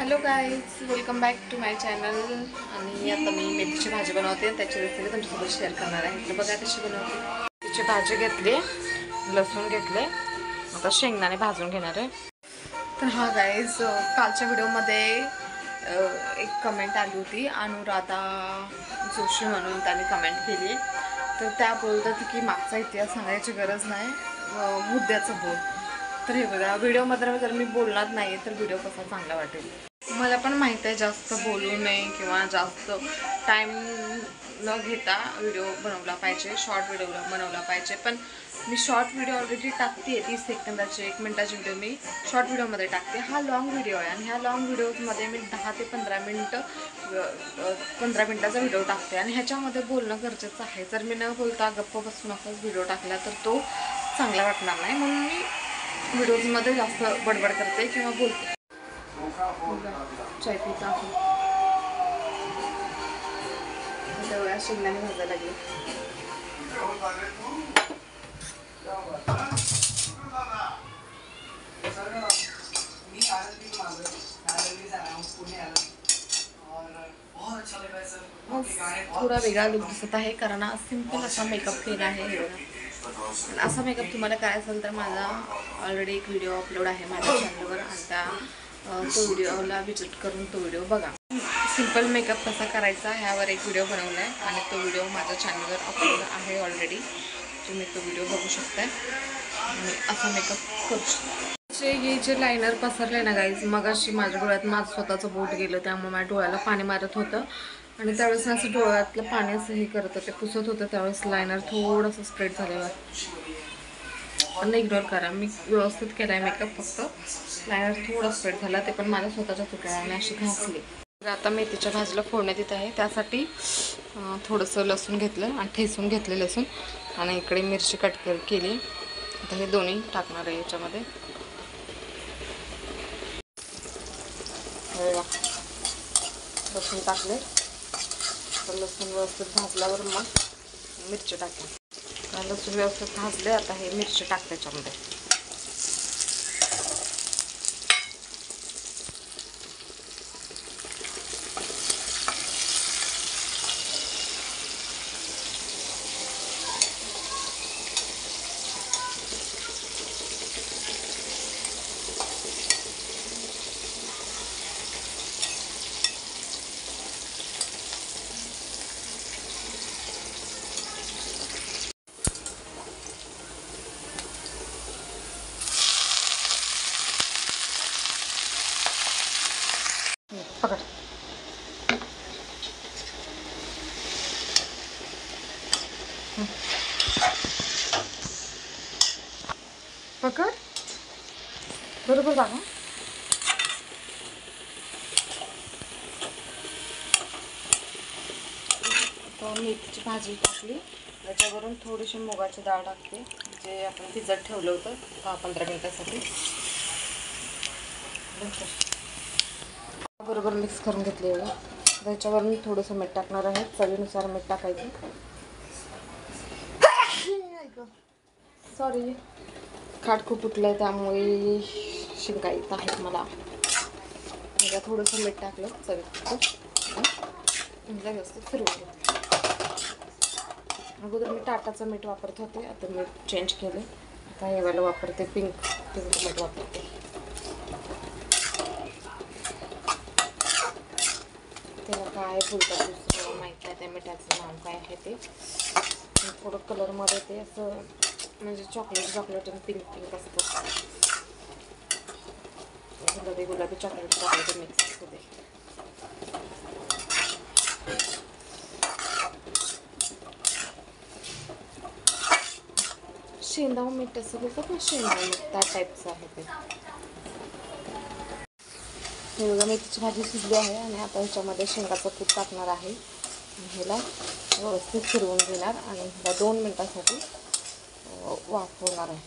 Hello guys, welcome back to my channel. आणि आता मी मेथीची भाजी बनवते, त्याची रेसिपी तुमच्यासोबत शेअर करणार आहे. तर बघा कशी बनवते. मेथीची भाजी घेतली, लसूण घेतले, आता शेंगदाणे भाजून घेणार आहे. तर हा गाईज, कालच्या व्हिडिओमध्ये एक कमेंट आली होती, अनुराधा जोशी म्हणून त्यांनी कमेंट केली. तर त्या बोलतात की मागचा इतिहास सांगायची गरज नाही, मुद्द्याचं बोल. तर हे बघा, व्हिडिओमध्ये जर मी बोलणार नाही तर व्हिडिओ कसा चांगला वाटेल. मला पण माहीत आहे जास्त बोलू नये किंवा जास्त टाईम न घेता व्हिडिओ बनवला पाहिजे, शॉर्ट व्हिडिओ बनवला पाहिजे. पण मी शॉर्ट व्हिडिओ ऑलरेडी टाकते, 30 सेकंदाचे 1 मिनिटाची व्हिडिओ मी शॉर्ट व्हिडिओमध्ये टाकते. हा लॉंग व्हिडिओ आहे आणि ह्या लॉंग व्हिडिओमध्ये मी 10 ते 15 मिनटाचा व्हिडिओ टाकते आणि ह्याच्यामध्ये बोलणं गरजेचं आहे. जर मी न बोलता गप्प बसून असाच व्हिडिओ टाकला तर तो चांगला वाटणार नाही, म्हणून मी व्हिडिओजमध्ये जास्त बडबड करते किंवा बोलते. चाय पिता आहे, तेवढ्या शेंगदाणे भाजायला लागले. थोडा वेगळा लुक दिसत आहे कारण आज सिम्पल असा मेकअप केला आहे. हे बघा, असा मेकअप तुम्हाला करायचा असेल तर माझा ऑलरेडी एक व्हिडिओ अपलोड आहे माझ्या चॅनलवर आणि तो व्हिडिओला विजिट करून तो व्हिडिओ बघा. सिम्पल मेकअप कसा करायचा ह्यावर एक व्हिडिओ बनवला आहे आणि तो व्हिडिओ माझ्या चॅनलवर अपलोड आहे ऑलरेडी. तुम्ही तो व्हिडिओ बघू शकताय आणि असा मेकअप करू शकता. हे जे लायनर पसरले ना गाईज, मगाशी माझ्या डोळ्यात माझं स्वतःचं बोट गेलं, त्यामुळे माझ्या डोळ्याला पाणी मारत होतं आणि त्यावेळेस असं डोळ्यातलं पाणी असं हे करत होतं, ते पुसत होतं. त्यावेळेस लायनर थोडंसं स्प्रेड झालेलं, पण इग्नोर करा. मी व्यवस्थित केला आहे मेकअप, फक्त लायनर थोडं स्प्रेड झाला, ते पण माझ्या स्वतःच्या चुकल्याने अशी घासली. तर आता मेथीच्या भाजीला फोडण्यात येत आहे. त्यासाठी थोडंसं लसूण घेतलं आणि ठेचून घेतले लसूण आणि इकडे मिरची कट केली. आता हे दोन्ही टाकणार आहे याच्यामध्ये. लसूण टाकले तर लसूण व्यवस्थित भाजल्यावर मग मिरची टाकली. लसूण व्यवस्थित भाजले, आता हे मिरची टाक त्याच्यामध्ये. पकड. पकड बरोबर बघा. मेथीची भाजी टाकली, त्याच्यावरून थोडीशी मुगाची डाळ टाकते, जे आपण भिजत ठेवलं होतं 10-15 मिनिटासाठी. बरोबर मिक्स करून घेतले. त्याच्यावरून थोडंसं मीठ टाकणार आहे, चवीनुसार मीठ टाकायचं. सॉरी, खाट खूप उठलं आहे त्यामुळे शिंका येत आहेत मला. थोडंसं मीठ टाकलं चवीपुरतं, व्यवस्थित फिरवून घेतलं. अगोदर मी टाटाचं मीठ वापरत होते, आता मीठ चेंज केले. आता हे वालं वापरते, पिंक मीठ वापरते. त्याला काय बोलतात दुसरं माहीत नाही, त्या मिठाचं नाव काय आहे ते. थोडं कलरमध्ये ते असं म्हणजे चॉकलेट आणि पिंक असतं. गुलाबी चॉकलेट मिक्स असतं ते. शेंदाव मीठ असं बोलतात ना, शेंदाव मीठ त्या टाईपचं आहे ते. हे बघा, मेथीची भाजी शिजली आहे आणि आता ह्याच्यामध्ये शेंगाचं कूट टाकणार आहे. ह्याला व्यवस्थित फिरवून घेणार आणि ह्याला 2 मिनिटासाठी वाफवणार आहे.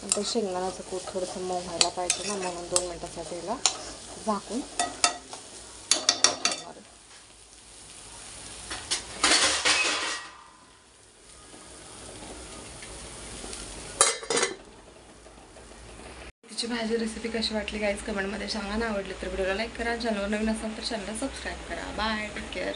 नंतर शेंगदाण्याचं कूट थोडंसं मऊ व्हायला पाहिजे ना, म्हणून 2 मिनिटासाठी ह्याला झाकून ठेवणार आहे. मेथीची भाजी रेसिपी कशी वाटली गाईज कमेंटमध्ये सांगा ना. आवडली तर व्हिडिओला लाईक करा. चॅनलवर नवीन असाल तर चॅनलला सबस्क्राईब करा. Bye, take care.